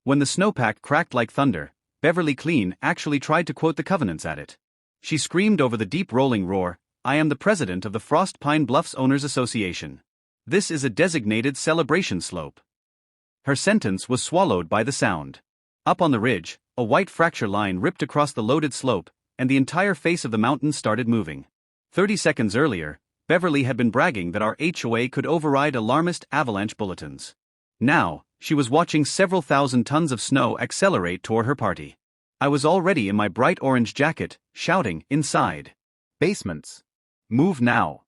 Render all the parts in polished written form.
When the snowpack cracked like thunder, Beverly Clean actually tried to quote the covenants at it. She screamed over the deep rolling roar, "I am the president of the Frost Pine Bluffs Owners Association. This is a designated celebration slope." Her sentence was swallowed by the sound. Up on the ridge, a white fracture line ripped across the loaded slope, and the entire face of the mountain started moving. 30 seconds earlier, Beverly had been bragging that our HOA could override alarmist avalanche bulletins. Now, she was watching several thousand tons of snow accelerate toward her party. I was already in my bright orange jacket, shouting, "Inside! Basements! Move now!"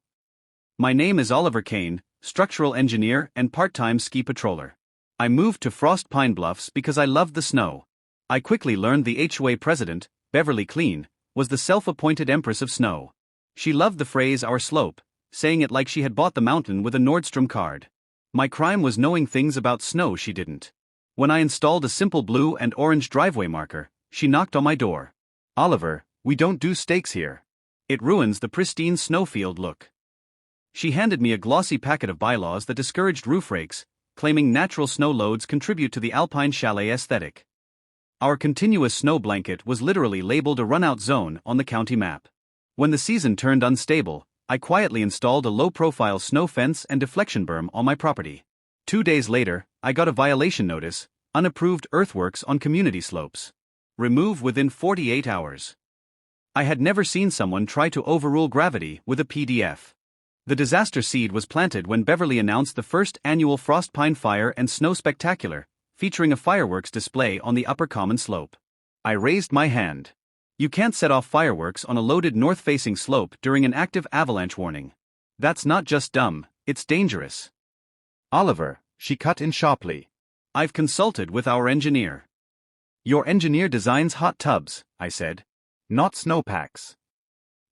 My name is Oliver Kane, structural engineer and part-time ski patroller. I moved to Frost Pine Bluffs because I loved the snow. I quickly learned the HOA president, Beverly Clean, was the self-appointed Empress of Snow. She loved the phrase "our slope," saying it like she had bought the mountain with a Nordstrom card. My crime was knowing things about snow she didn't. When I installed a simple blue and orange driveway marker, she knocked on my door. "Oliver, we don't do stakes here. It ruins the pristine snowfield look." She handed me a glossy packet of bylaws that discouraged roof rakes, claiming natural snow loads contribute to the alpine chalet aesthetic. Our continuous snow blanket was literally labeled a runout zone on the county map. When the season turned unstable, I quietly installed a low-profile snow fence and deflection berm on my property. 2 days later, I got a violation notice: unapproved earthworks on community slopes. Remove within 48 hours. I had never seen someone try to overrule gravity with a PDF. The disaster seed was planted when Beverly announced the first annual Frost Pine Fire and Snow Spectacular, featuring a fireworks display on the upper common slope. I raised my hand. You can't set off fireworks on a loaded north-facing slope during an active avalanche warning. That's not just dumb, it's dangerous. "Oliver," she cut in sharply. "I've consulted with our engineer." "Your engineer designs hot tubs," I said. "Not snowpacks."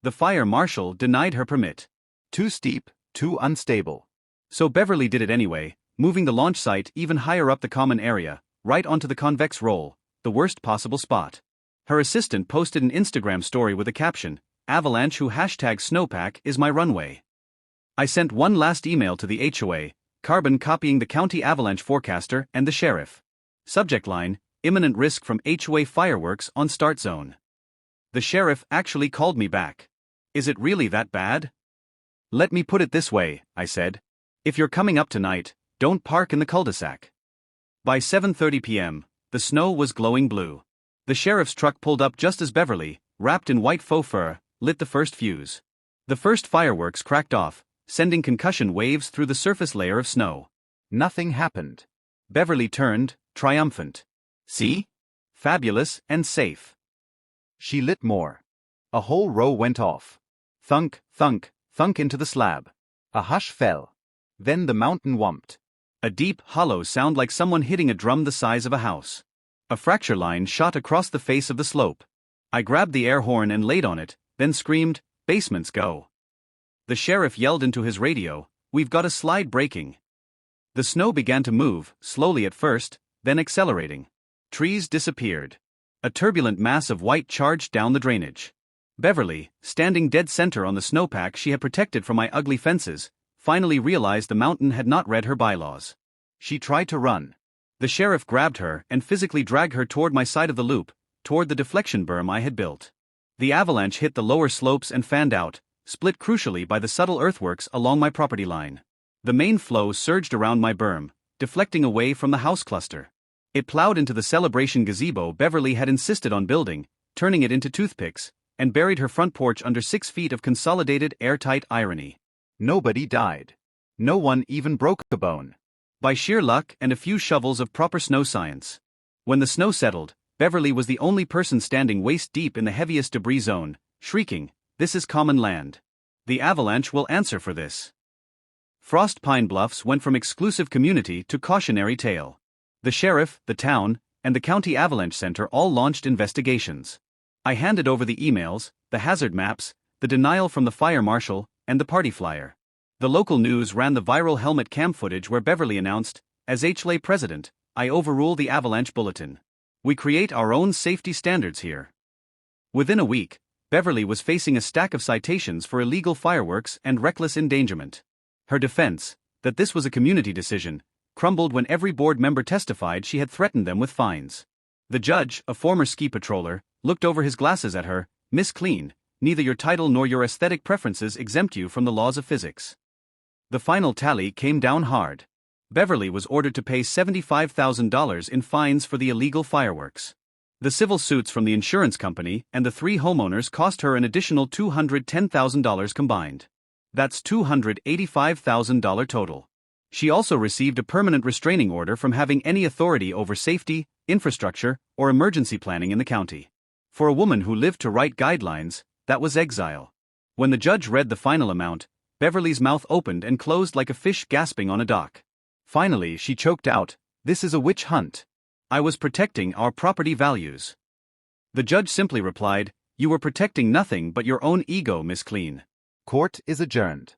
The fire marshal denied her permit. Too steep, too unstable. So Beverly did it anyway, moving the launch site even higher up the common area, right onto the convex roll, the worst possible spot. Her assistant posted an Instagram story with a caption, "Avalanche who #snowpack is my runway." I sent one last email to the HOA, carbon copying the county avalanche forecaster and the sheriff. Subject line: imminent risk from HOA fireworks on start zone. The sheriff actually called me back. "Is it really that bad?" "Let me put it this way," I said. "If you're coming up tonight, don't park in the cul-de-sac." By 7:30 p.m., the snow was glowing blue. The sheriff's truck pulled up just as Beverly, wrapped in white faux fur, lit the first fuse. The first fireworks cracked off, sending concussion waves through the surface layer of snow. Nothing happened. Beverly turned, triumphant. "See? Fabulous and safe." She lit more. A whole row went off. Thunk, thunk, thunk into the slab. A hush fell. Then the mountain whumped. A deep, hollow sound like someone hitting a drum the size of a house. A fracture line shot across the face of the slope. I grabbed the air horn and laid on it, then screamed, "Basements go." The sheriff yelled into his radio, "We've got a slide breaking." The snow began to move, slowly at first, then accelerating. Trees disappeared. A turbulent mass of white charged down the drainage. Beverly, standing dead center on the snowpack she had protected from my ugly fences, finally realized the mountain had not read her bylaws. She tried to run. The sheriff grabbed her and physically dragged her toward my side of the loop, toward the deflection berm I had built. The avalanche hit the lower slopes and fanned out, split crucially by the subtle earthworks along my property line. The main flow surged around my berm, deflecting away from the house cluster. It plowed into the celebration gazebo Beverly had insisted on building, turning it into toothpicks, and buried her front porch under 6 feet of consolidated airtight irony. Nobody died. No one even broke a bone. By sheer luck and a few shovels of proper snow science. When the snow settled, Beverly was the only person standing waist deep in the heaviest debris zone, shrieking, "This is common land. The avalanche will answer for this." Frost Pine Bluffs went from exclusive community to cautionary tale. The sheriff, the town, and the county avalanche center all launched investigations. I handed over the emails, the hazard maps, the denial from the fire marshal, and the party flyer. The local news ran the viral helmet cam footage where Beverly announced, "As HOA president, I overrule the avalanche bulletin. We create our own safety standards here." Within a week, Beverly was facing a stack of citations for illegal fireworks and reckless endangerment. Her defense, that this was a community decision, crumbled when every board member testified she had threatened them with fines. The judge, a former ski patroller, looked over his glasses at her. "Miss Clean, neither your title nor your aesthetic preferences exempt you from the laws of physics." The final tally came down hard. Beverly was ordered to pay $75,000 in fines for the illegal fireworks. The civil suits from the insurance company and the 3 homeowners cost her an additional $210,000 combined. That's $285,000 total. She also received a permanent restraining order from having any authority over safety, infrastructure, or emergency planning in the county. For a woman who lived to write guidelines, that was exile. When the judge read the final amount, Beverly's mouth opened and closed like a fish gasping on a dock. Finally, she choked out, "This is a witch hunt. I was protecting our property values." The judge simply replied, "You were protecting nothing but your own ego, Miss Clean." Court is adjourned.